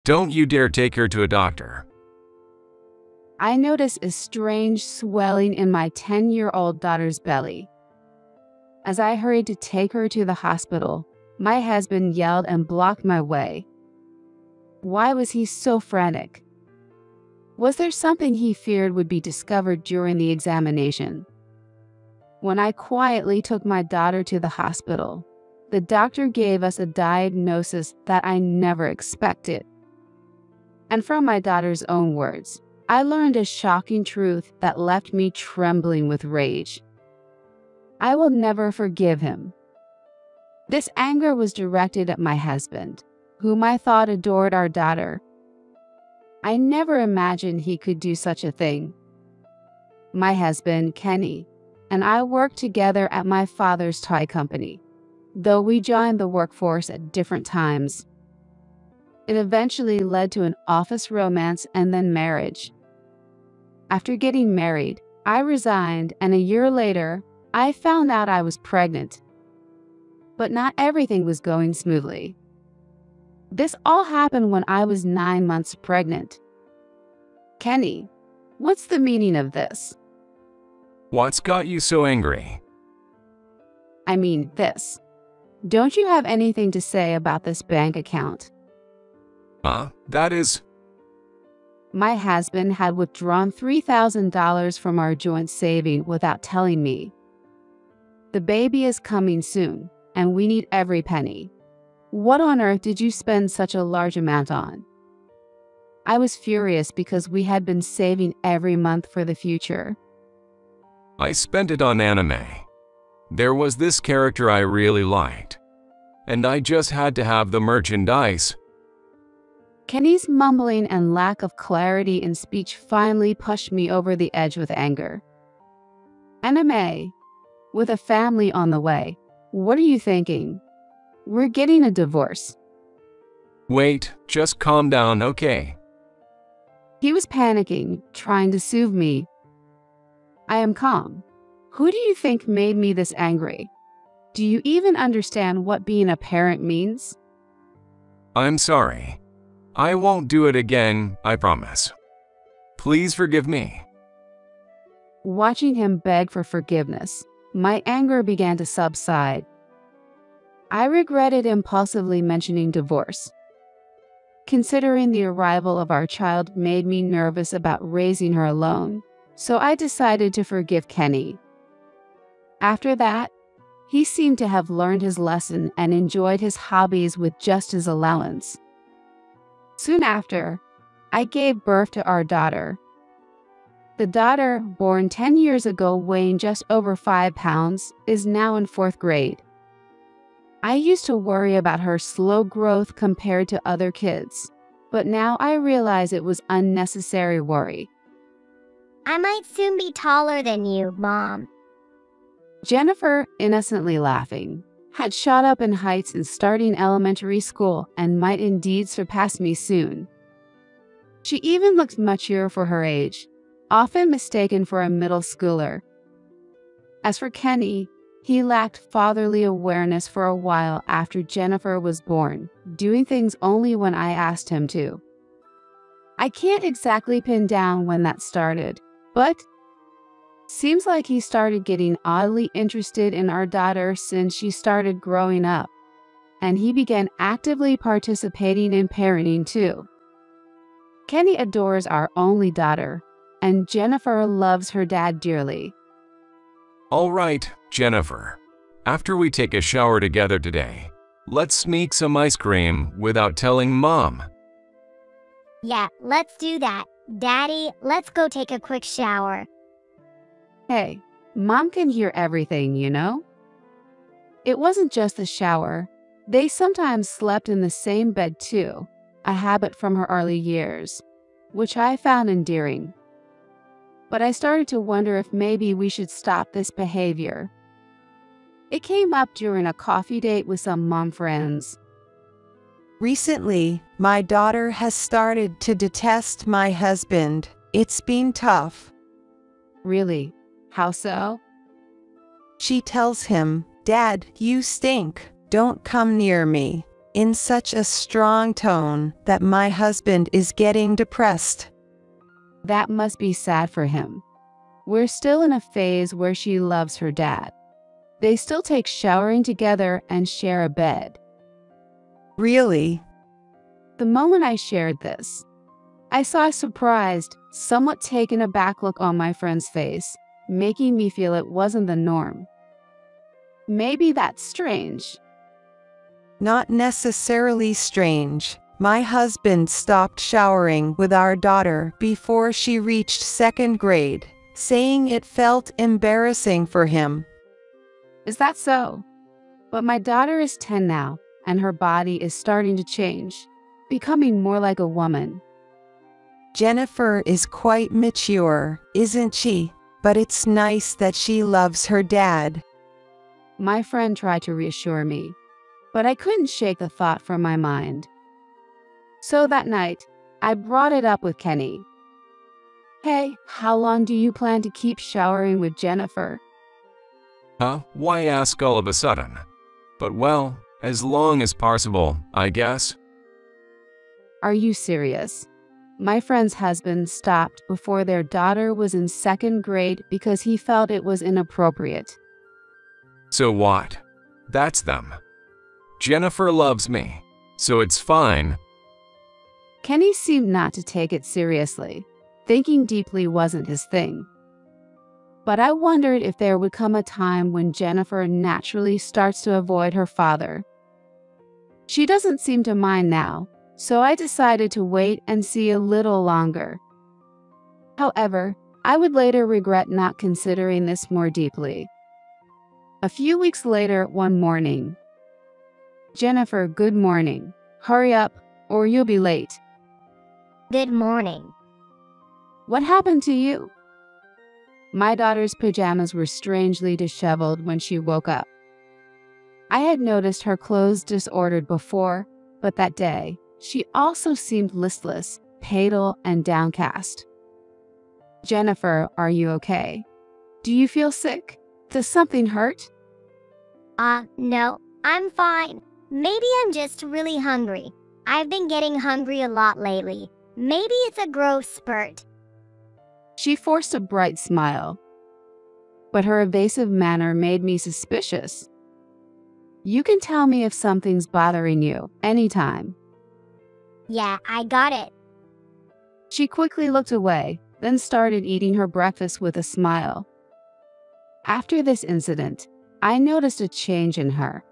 Don't you dare take her to a doctor. I noticed a strange swelling in my 10-year-old daughter's belly. As I hurried to take her to the hospital, my husband yelled and blocked my way. Why was he so frantic? Was there something he feared would be discovered during the examination? When I quietly took my daughter to the hospital, the doctor gave us a diagnosis that I never expected. And from my daughter's own words, I learned a shocking truth that left me trembling with rage. I will never forgive him. This anger was directed at my husband, whom I thought adored our daughter. I never imagined he could do such a thing. My husband, Kenny, and I worked together at my father's toy company, though we joined the workforce at different times. It eventually led to an office romance and then marriage. After getting married, I resigned, and a year later, I found out I was pregnant. But not everything was going smoothly. This all happened when I was 9 months pregnant. Kenny, what's the meaning of this? What's got you so angry? I mean this. Don't you have anything to say about this bank account? That is… My husband had withdrawn $3,000 from our joint saving without telling me. The baby is coming soon, and we need every penny. What on earth did you spend such a large amount on? I was furious because we had been saving every month for the future. I spent it on anime. There was this character I really liked, and I just had to have the merchandise. Kenny's mumbling and lack of clarity in speech finally pushed me over the edge with anger. Anime? With a family on the way. What are you thinking? We're getting a divorce. Wait, just calm down, okay? He was panicking, trying to soothe me. I am calm. Who do you think made me this angry? Do you even understand what being a parent means? I'm sorry. I won't do it again, I promise. Please forgive me. Watching him beg for forgiveness, my anger began to subside. I regretted impulsively mentioning divorce. Considering the arrival of our child made me nervous about raising her alone, so I decided to forgive Kenny. After that, he seemed to have learned his lesson and enjoyed his hobbies with just his allowance. Soon after, I gave birth to our daughter. The daughter, born 10 years ago weighing just over 5 pounds, is now in 4th grade. I used to worry about her slow growth compared to other kids, but now I realize it was unnecessary worry. I might soon be taller than you, Mom. Jennifer, innocently laughing, had shot up in heights in starting elementary school and might indeed surpass me soon. She even looked mature for her age, often mistaken for a middle schooler. As for Kenny, he lacked fatherly awareness for a while after Jennifer was born, doing things only when I asked him to. I can't exactly pin down when that started, but seems like he started getting oddly interested in our daughter since she started growing up, and he began actively participating in parenting too. Kenny adores our only daughter, and Jennifer loves her dad dearly. All right, Jennifer. After we take a shower together today, let's sneak some ice cream without telling Mom. Yeah, let's do that. Daddy, let's go take a quick shower. Hey, Mom can hear everything, you know? It wasn't just the shower. They sometimes slept in the same bed too, a habit from her early years, which I found endearing. But I started to wonder if maybe we should stop this behavior. It came up during a coffee date with some mom friends. Recently, my daughter has started to detest my husband. It's been tough. Really? How so? She tells him, "Dad, you stink. Don't come near me." in such a strong tone that my husband is getting depressed. That must be sad for him. We're still in a phase where she loves her dad. They still take showering together and share a bed. Really? The moment I shared this, I saw a surprised, somewhat taken aback look on my friend's face, making me feel it wasn't the norm. Maybe that's strange. Not necessarily strange. My husband stopped showering with our daughter before she reached second grade, saying it felt embarrassing for him. Is that so? But my daughter is 10 now, and her body is starting to change, becoming more like a woman. Jennifer is quite mature, isn't she? But it's nice that she loves her dad. My friend tried to reassure me, but I couldn't shake the thought from my mind. So that night, I brought it up with Kenny. Hey, how long do you plan to keep showering with Jennifer? Huh? Why ask all of a sudden? But well, as long as possible, I guess. Are you serious? My friend's husband stopped before their daughter was in second grade because he felt it was inappropriate. So what? That's them. Jennifer loves me, so it's fine. Kenny seemed not to take it seriously. Thinking deeply wasn't his thing. But I wondered if there would come a time when Jennifer naturally starts to avoid her father. She doesn't seem to mind now, so I decided to wait and see a little longer. However, I would later regret not considering this more deeply. A few weeks later, one morning. Jennifer, good morning. Hurry up, or you'll be late. Good morning. What happened to you? My daughter's pajamas were strangely disheveled when she woke up. I had noticed her clothes disordered before, but that day, she also seemed listless, pale, and downcast. Jennifer, are you okay? Do you feel sick? Does something hurt? No, I'm fine. Maybe I'm just really hungry. I've been getting hungry a lot lately. Maybe it's a growth spurt. She forced a bright smile, but her evasive manner made me suspicious. You can tell me if something's bothering you anytime. Yeah, I got it. She quickly looked away, then started eating her breakfast with a smile. After this incident, I noticed a change in her.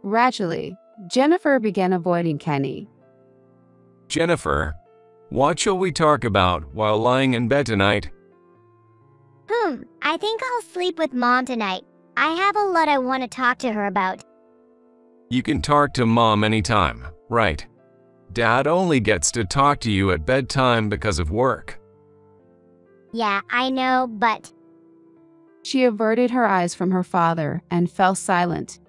Gradually, Jennifer began avoiding Kenny. Jennifer, what shall we talk about while lying in bed tonight? I think I'll sleep with Mom tonight. I have a lot I want to talk to her about. You can talk to Mom anytime, right? Dad only gets to talk to you at bedtime because of work. Yeah, I know, but... She averted her eyes from her father and fell silent.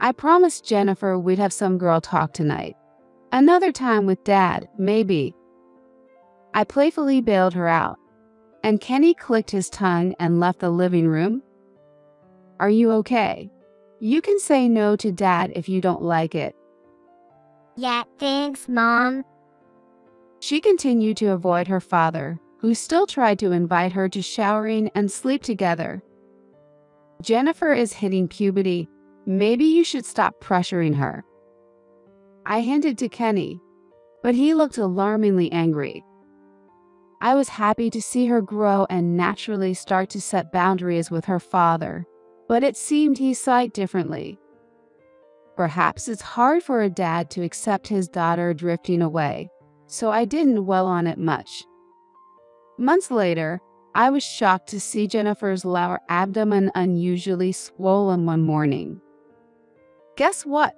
I promised Jennifer we'd have some girl talk tonight. Another time with Dad, maybe. I playfully bailed her out, and Kenny clicked his tongue and left the living room. Are you okay? You can say no to Dad if you don't like it. Yeah, thanks, Mom. She continued to avoid her father, who still tried to invite her to showering and sleep together. Jennifer is hitting puberty. Maybe you should stop pressuring her. I hinted to Kenny, but he looked alarmingly angry. I was happy to see her grow and naturally start to set boundaries with her father, but it seemed he saw it differently. Perhaps it's hard for a dad to accept his daughter drifting away, so I didn't dwell on it much. Months later, I was shocked to see Jennifer's lower abdomen unusually swollen one morning. Guess what?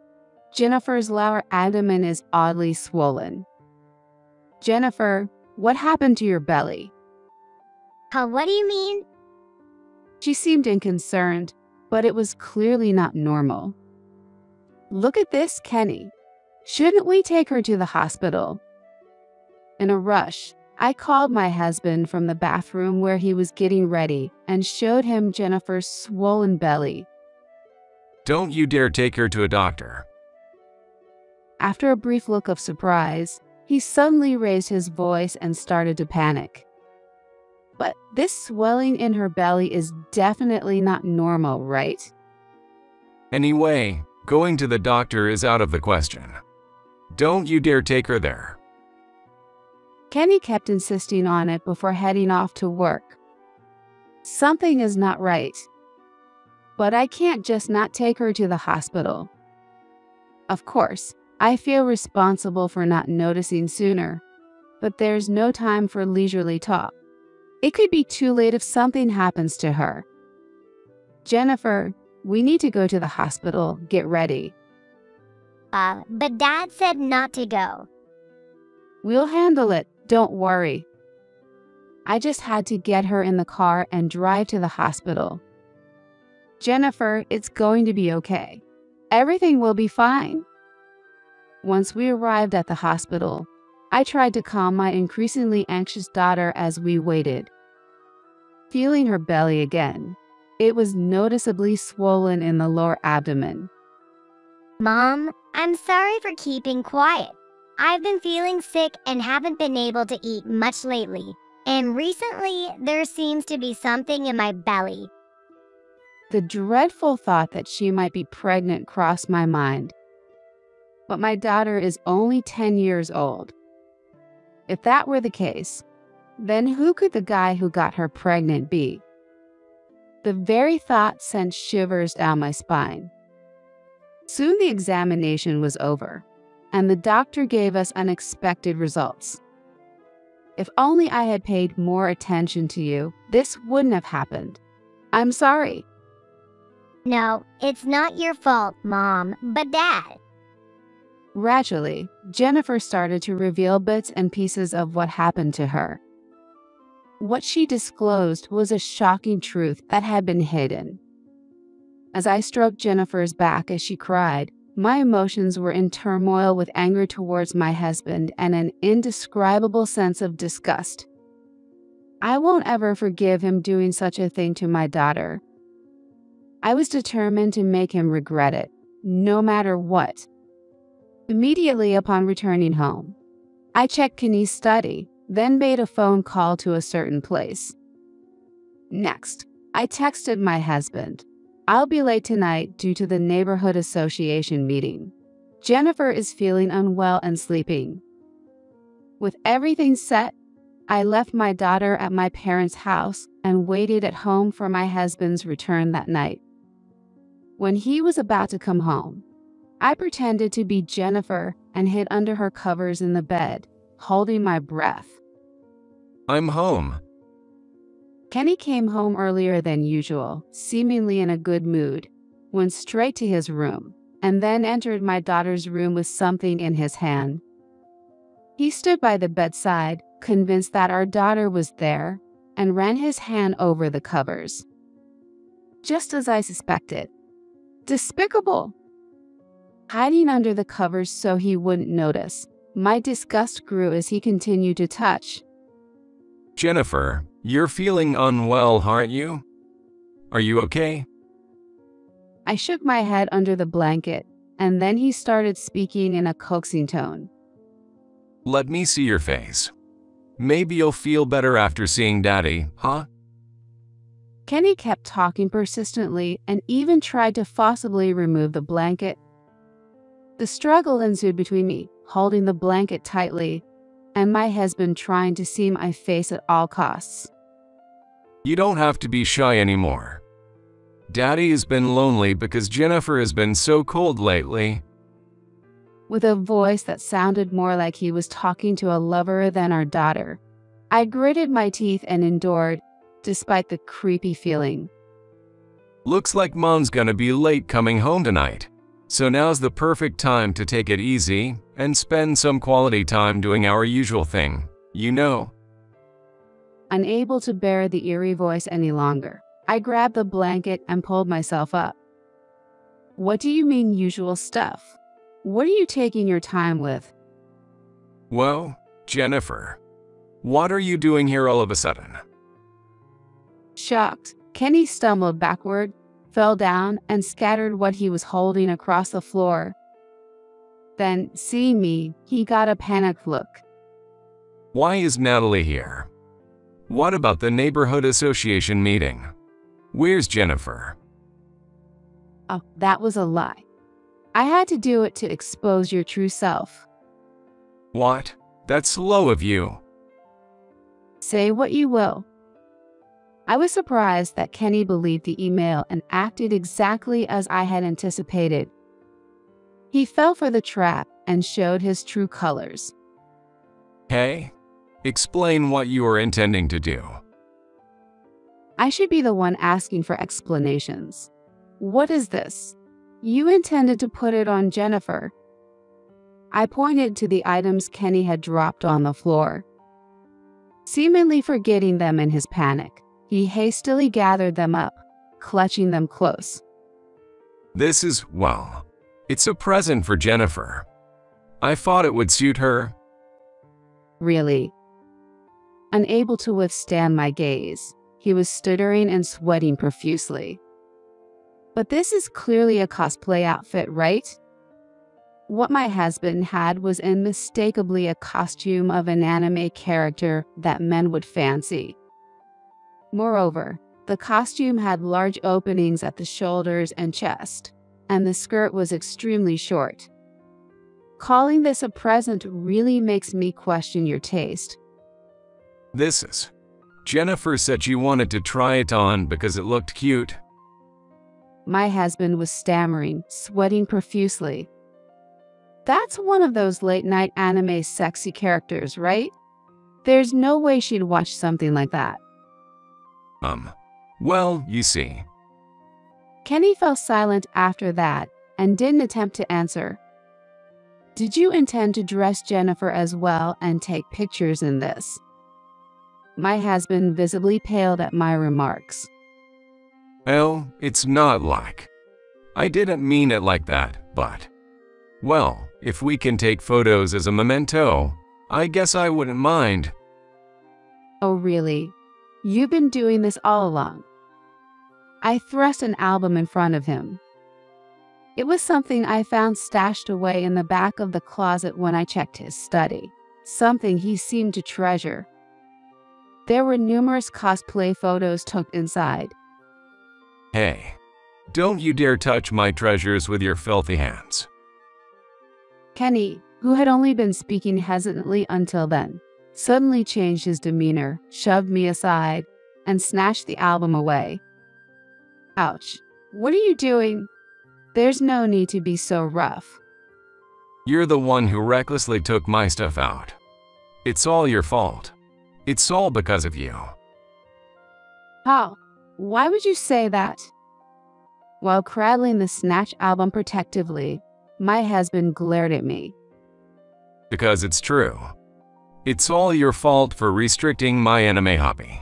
Jennifer's lower abdomen is oddly swollen. Jennifer, what happened to your belly? What do you mean? She seemed unconcerned, but it was clearly not normal. Look at this, Kenny. Shouldn't we take her to the hospital? In a rush, I called my husband from the bathroom where he was getting ready and showed him Jennifer's swollen belly. Don't you dare take her to a doctor. After a brief look of surprise, he suddenly raised his voice and started to panic. But this swelling in her belly is definitely not normal, right? Anyway, going to the doctor is out of the question. Don't you dare take her there. Kenny kept insisting on it before heading off to work. Something is not right. But I can't just not take her to the hospital. Of course, I feel responsible for not noticing sooner, but there's no time for leisurely talk. It could be too late if something happens to her. Jennifer, we need to go to the hospital. Get ready. But Dad said not to go. We'll handle it. Don't worry. I just had to get her in the car and drive to the hospital. Jennifer, it's going to be okay. Everything will be fine. Once we arrived at the hospital, I tried to calm my increasingly anxious daughter as we waited. Feeling her belly again, it was noticeably swollen in the lower abdomen. Mom, I'm sorry for keeping quiet. I've been feeling sick and haven't been able to eat much lately. And recently, there seems to be something in my belly. The dreadful thought that she might be pregnant crossed my mind. But my daughter is only 10 years old. If that were the case, then who could the guy who got her pregnant be? The very thought sent shivers down my spine. Soon the examination was over, and the doctor gave us unexpected results. If only I had paid more attention to you, this wouldn't have happened. I'm sorry. No, it's not your fault, Mom, but Dad. Gradually, Jennifer started to reveal bits and pieces of what happened to her. What she disclosed was a shocking truth that had been hidden. As I stroked Jennifer's back as she cried, my emotions were in turmoil with anger towards my husband and an indescribable sense of disgust. I won't ever forgive him doing such a thing to my daughter. I was determined to make him regret it, no matter what. Immediately upon returning home, I checked Kenny's study, then made a phone call to a certain place. Next, I texted my husband. I'll be late tonight due to the neighborhood association meeting. Jennifer is feeling unwell and sleeping. With everything set, I left my daughter at my parents' house and waited at home for my husband's return that night. When he was about to come home, I pretended to be Jennifer and hid under her covers in the bed, holding my breath. I'm home. Kenny came home earlier than usual, seemingly in a good mood, went straight to his room, and then entered my daughter's room with something in his hand. He stood by the bedside, convinced that our daughter was there, and ran his hand over the covers. Just as I suspected. Despicable! Hiding under the covers so he wouldn't notice, my disgust grew as he continued to touch. Jennifer, you're feeling unwell, aren't you? Are you okay? I shook my head under the blanket, and then he started speaking in a coaxing tone. Let me see your face. Maybe you'll feel better after seeing Daddy, huh? Kenny kept talking persistently and even tried to forcibly remove the blanket. The struggle ensued between me, holding the blanket tightly, and my husband trying to see my face at all costs. You don't have to be shy anymore. Daddy has been lonely because Jennifer has been so cold lately. With a voice that sounded more like he was talking to a lover than our daughter, I gritted my teeth and endured, despite the creepy feeling. Looks like Mom's gonna be late coming home tonight. So now's the perfect time to take it easy and spend some quality time doing our usual thing, you know. Unable to bear the eerie voice any longer, I grabbed the blanket and pulled myself up. What do you mean usual stuff? What are you taking your time with? Well, Jennifer, what are you doing here all of a sudden? Shocked, Kenny stumbled backward, fell down, and scattered what he was holding across the floor. Then, seeing me, he got a panicked look. Why is Natalie here? What about the neighborhood association meeting? Where's Jennifer? Oh, that was a lie. I had to do it to expose your true self. What? That's slow of you. Say what you will. I was surprised that Kenny believed the email and acted exactly as I had anticipated. He fell for the trap and showed his true colors. Hey, explain what you are intending to do. I should be the one asking for explanations. What is this? You intended to put it on Jennifer. I pointed to the items Kenny had dropped on the floor. Seemingly forgetting them in his panic, he hastily gathered them up, clutching them close. This is, well, it's a present for Jennifer. I thought it would suit her. Really? Unable to withstand my gaze, he was stuttering and sweating profusely. But this is clearly a cosplay outfit, right? What my husband had was unmistakably a costume of an anime character that men would fancy. Moreover, the costume had large openings at the shoulders and chest, and the skirt was extremely short. Calling this a present really makes me question your taste. This is. Jennifer said she wanted to try it on because it looked cute. My husband was stammering, sweating profusely. That's one of those late-night anime sexy characters, right? There's no way she'd watch something like that. Well, you see. Kenny fell silent after that and didn't attempt to answer. Did you intend to dress Jennifer as well and take pictures in this? My husband visibly paled at my remarks. Oh, it's not like. I didn't mean it like that, but. Well, if we can take photos as a memento, I guess I wouldn't mind. Oh, really? You've been doing this all along. I thrust an album in front of him. It was something I found stashed away in the back of the closet when I checked his study, something he seemed to treasure. There were numerous cosplay photos tucked inside. Hey, don't you dare touch my treasures with your filthy hands. Kenny, who had only been speaking hesitantly until then, suddenly changed his demeanor, shoved me aside, and snatched the album away. Ouch. What are you doing? There's no need to be so rough. You're the one who recklessly took my stuff out. It's all your fault. It's all because of you. How? Why would you say that? While cradling the snatched album protectively, my husband glared at me. Because it's true. It's all your fault for restricting my anime hobby.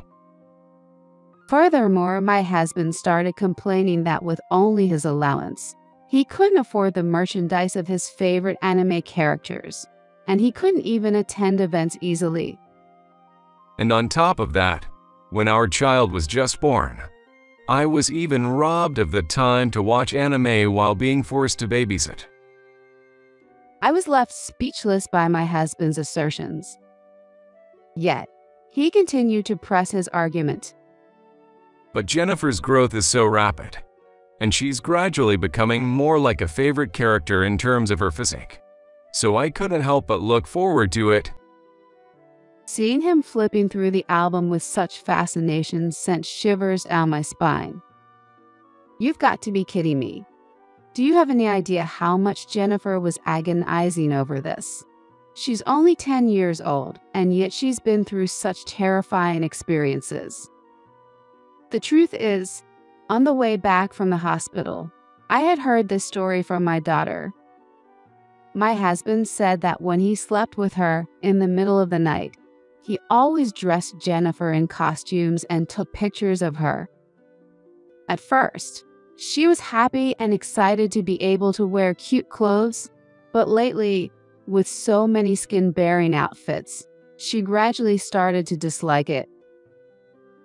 Furthermore, my husband started complaining that with only his allowance, he couldn't afford the merchandise of his favorite anime characters, and he couldn't even attend events easily. And on top of that, when our child was just born, I was even robbed of the time to watch anime while being forced to babysit. I was left speechless by my husband's assertions. Yet, he continued to press his argument. But Jennifer's growth is so rapid, and she's gradually becoming more like a favorite character in terms of her physique. So I couldn't help but look forward to it. Seeing him flipping through the album with such fascination sent shivers down my spine. You've got to be kidding me. Do you have any idea how much Jennifer was agonizing over this? She's only 10 years old, and yet she's been through such terrifying experiences. The truth is, on the way back from the hospital, I had heard this story from my daughter. My husband said that when he slept with her in the middle of the night, he always dressed Jennifer in costumes and took pictures of her. At first, she was happy and excited to be able to wear cute clothes, but lately, with so many skin-bearing outfits, she gradually started to dislike it.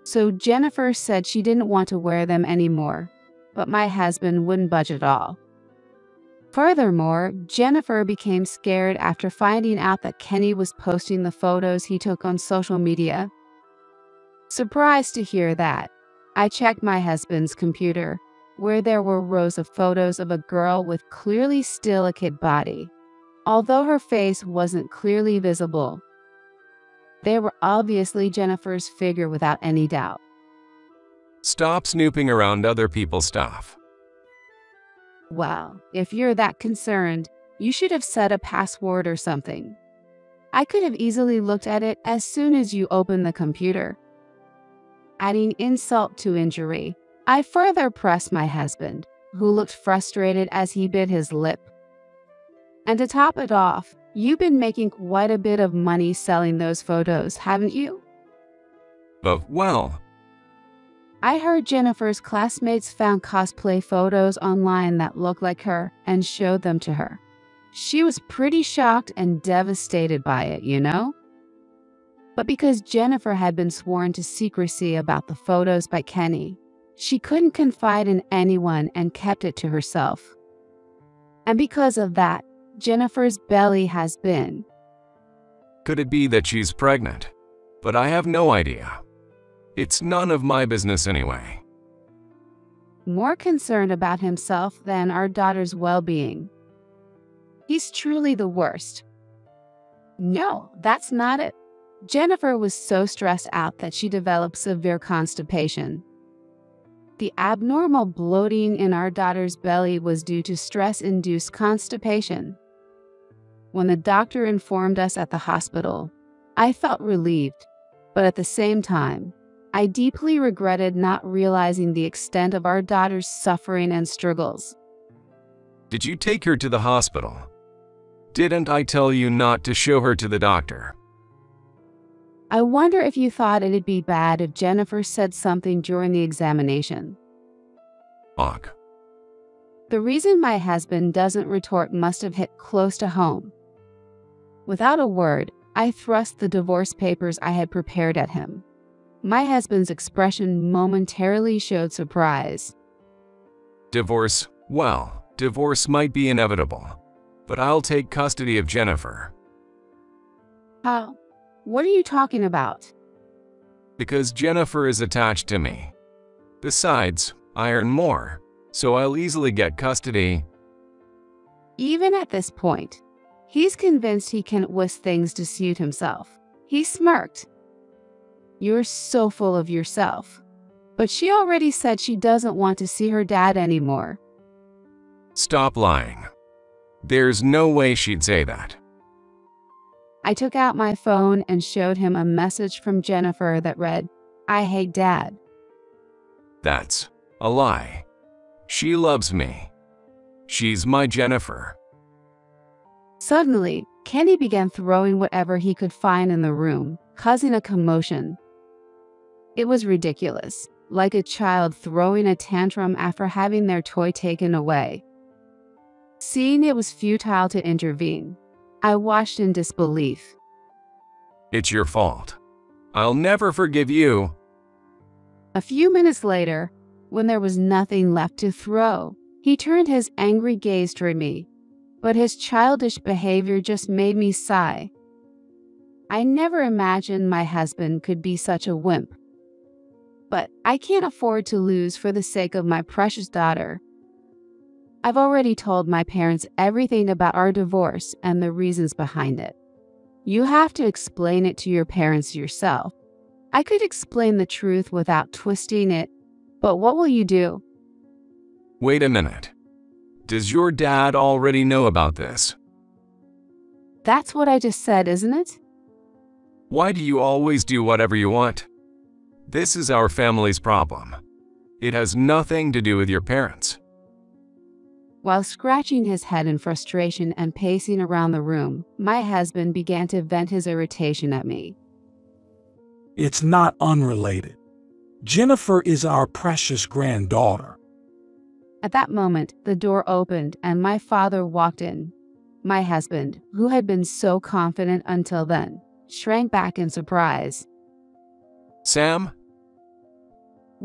So Jennifer said she didn't want to wear them anymore, but my husband wouldn't budge at all. Furthermore, Jennifer became scared after finding out that Kenny was posting the photos he took on social media. Surprised to hear that, I checked my husband's computer, where there were rows of photos of a girl with clearly still a kid body. Although her face wasn't clearly visible, they were obviously Jennifer's figure without any doubt. Stop snooping around other people's stuff. Well, if you're that concerned, you should have set a password or something. I could have easily looked at it as soon as you opened the computer. Adding insult to injury, I further pressed my husband, who looked frustrated as he bit his lip. And to top it off, you've been making quite a bit of money selling those photos, haven't you? Well, I heard Jennifer's classmates found cosplay photos online that looked like her and showed them to her. She was pretty shocked and devastated by it, you know? But because Jennifer had been sworn to secrecy about the photos by Kenny, she couldn't confide in anyone and kept it to herself. And because of that, Jennifer's belly has been. Could it be that she's pregnant? But I have no idea. It's none of my business anyway. More concerned about himself than our daughter's well-being. He's truly the worst. No, that's not it. Jennifer was so stressed out that she developed severe constipation. The abnormal bloating in our daughter's belly was due to stress-induced constipation. When the doctor informed us at the hospital, I felt relieved, but at the same time, I deeply regretted not realizing the extent of our daughter's suffering and struggles. Did you take her to the hospital? Didn't I tell you not to show her to the doctor? I wonder if you thought it'd be bad if Jennifer said something during the examination. Ugh. The reason my husband doesn't retort must have hit close to home. Without a word, I thrust the divorce papers I had prepared at him. My husband's expression momentarily showed surprise. Divorce? Well, divorce might be inevitable, but I'll take custody of Jennifer. How? What are you talking about? Because Jennifer is attached to me. Besides, I earn more, so I'll easily get custody. Even at this point, he's convinced he can twist things to suit himself. He smirked. You're so full of yourself. But she already said she doesn't want to see her dad anymore. Stop lying. There's no way she'd say that. I took out my phone and showed him a message from Jennifer that read, "I hate Dad." That's a lie. She loves me. She's my Jennifer. Suddenly, Kenny began throwing whatever he could find in the room, causing a commotion. It was ridiculous, like a child throwing a tantrum after having their toy taken away. Seeing it was futile to intervene, I watched in disbelief. It's your fault. I'll never forgive you. A few minutes later, when there was nothing left to throw, he turned his angry gaze toward me, but his childish behavior just made me sigh. I never imagined my husband could be such a wimp. But I can't afford to lose for the sake of my precious daughter. I've already told my parents everything about our divorce and the reasons behind it. You have to explain it to your parents yourself. I could explain the truth without twisting it, but what will you do? Wait a minute. Does your dad already know about this? That's what I just said, isn't it? Why do you always do whatever you want? This is our family's problem. It has nothing to do with your parents. While scratching his head in frustration and pacing around the room, my husband began to vent his irritation at me. It's not unrelated. Jennifer is our precious granddaughter. At that moment, the door opened and my father walked in. My husband, who had been so confident until then, shrank back in surprise. Sam?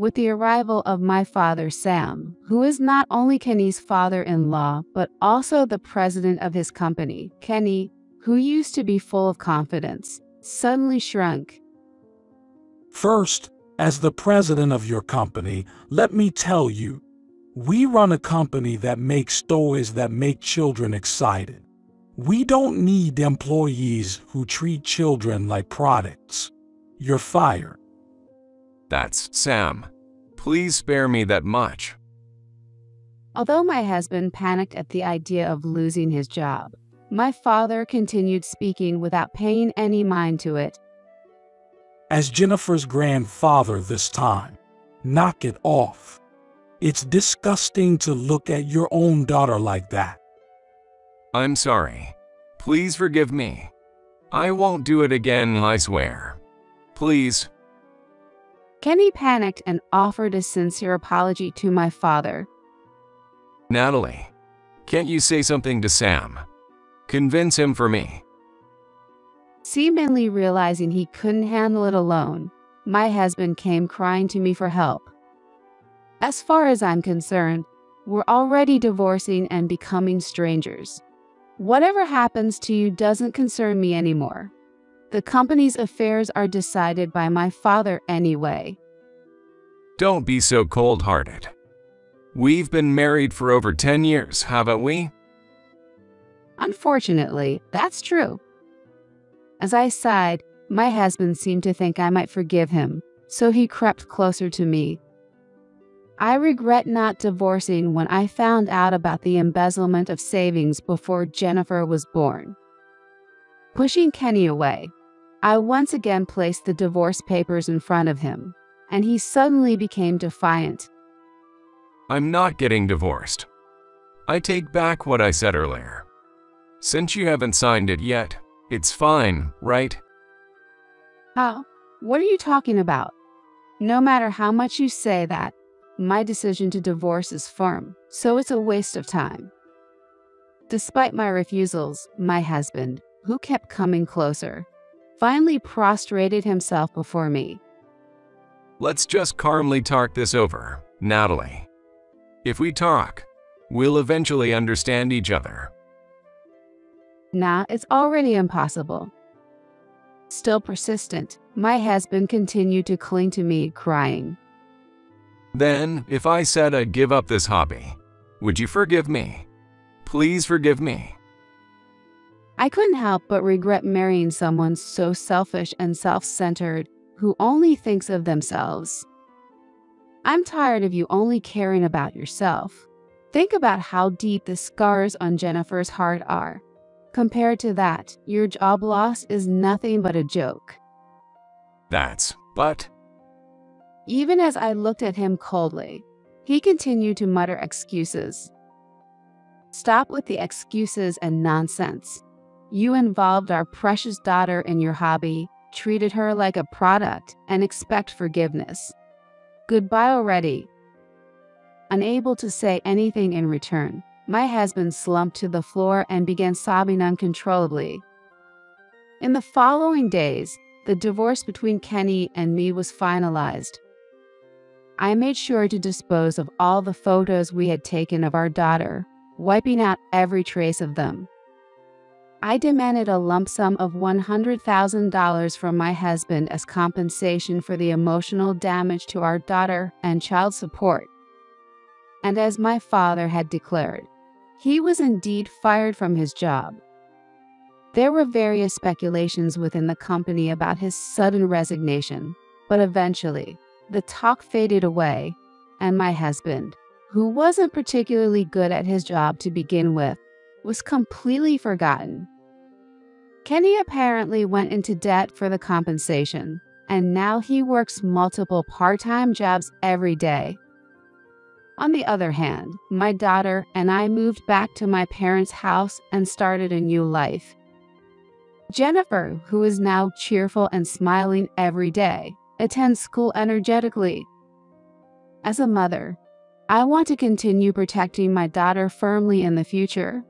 with the arrival of my father, Sam, who is not only Kenny's father-in-law, but also the president of his company. Kenny, who used to be full of confidence, suddenly shrunk. First, as the president of your company, let me tell you, we run a company that makes toys that make children excited. We don't need employees who treat children like products. You're fired. That's Sam. Please spare me that much. Although my husband panicked at the idea of losing his job, my father continued speaking without paying any mind to it. As Jennifer's grandfather this time, knock it off. It's disgusting to look at your own daughter like that. I'm sorry. Please forgive me. I won't do it again, I swear. Please. Kenny panicked and offered a sincere apology to my father. Natalie, can't you say something to Sam? Convince him for me. Seemingly realizing he couldn't handle it alone, my husband came crying to me for help. As far as I'm concerned, we're already divorcing and becoming strangers. Whatever happens to you doesn't concern me anymore. The company's affairs are decided by my father anyway. Don't be so cold-hearted. We've been married for over 10 years, haven't we? Unfortunately, that's true. As I sighed, my husband seemed to think I might forgive him, so he crept closer to me. I regret not divorcing when I found out about the embezzlement of savings before Jennifer was born. Pushing Kenny away, I once again placed the divorce papers in front of him, and he suddenly became defiant. I'm not getting divorced. I take back what I said earlier. Since you haven't signed it yet, it's fine, right? How? What are you talking about? No matter how much you say that, my decision to divorce is firm, so it's a waste of time. Despite my refusals, my husband, who kept coming closer, finally prostrated himself before me. Let's just calmly talk this over, Natalie. If we talk, we'll eventually understand each other. Nah, it's already impossible. Still persistent, my husband continued to cling to me, crying. Then, if I said I'd give up this hobby, would you forgive me? Please forgive me. I couldn't help but regret marrying someone so selfish and self-centered, who only thinks of themselves. I'm tired of you only caring about yourself. Think about how deep the scars on Jennifer's heart are. Compared to that, your job loss is nothing but a joke. But Even as I looked at him coldly, he continued to mutter excuses. Stop with the excuses and nonsense. You involved our precious daughter in your hobby, treated her like a product, and expect forgiveness. Goodbye already. Unable to say anything in return, my husband slumped to the floor and began sobbing uncontrollably. In the following days, the divorce between Kenny and me was finalized. I made sure to dispose of all the photos we had taken of our daughter, wiping out every trace of them. I demanded a lump sum of $100,000 from my husband as compensation for the emotional damage to our daughter and child support. And as my father had declared, he was indeed fired from his job. There were various speculations within the company about his sudden resignation, but eventually, the talk faded away, and my husband, who wasn't particularly good at his job to begin with, was completely forgotten. Kenny apparently went into debt for the compensation, and now he works multiple part-time jobs every day. On the other hand, my daughter and I moved back to my parents' house and started a new life. Jennifer, who is now cheerful and smiling every day, attends school energetically. As a mother, I want to continue protecting my daughter firmly in the future.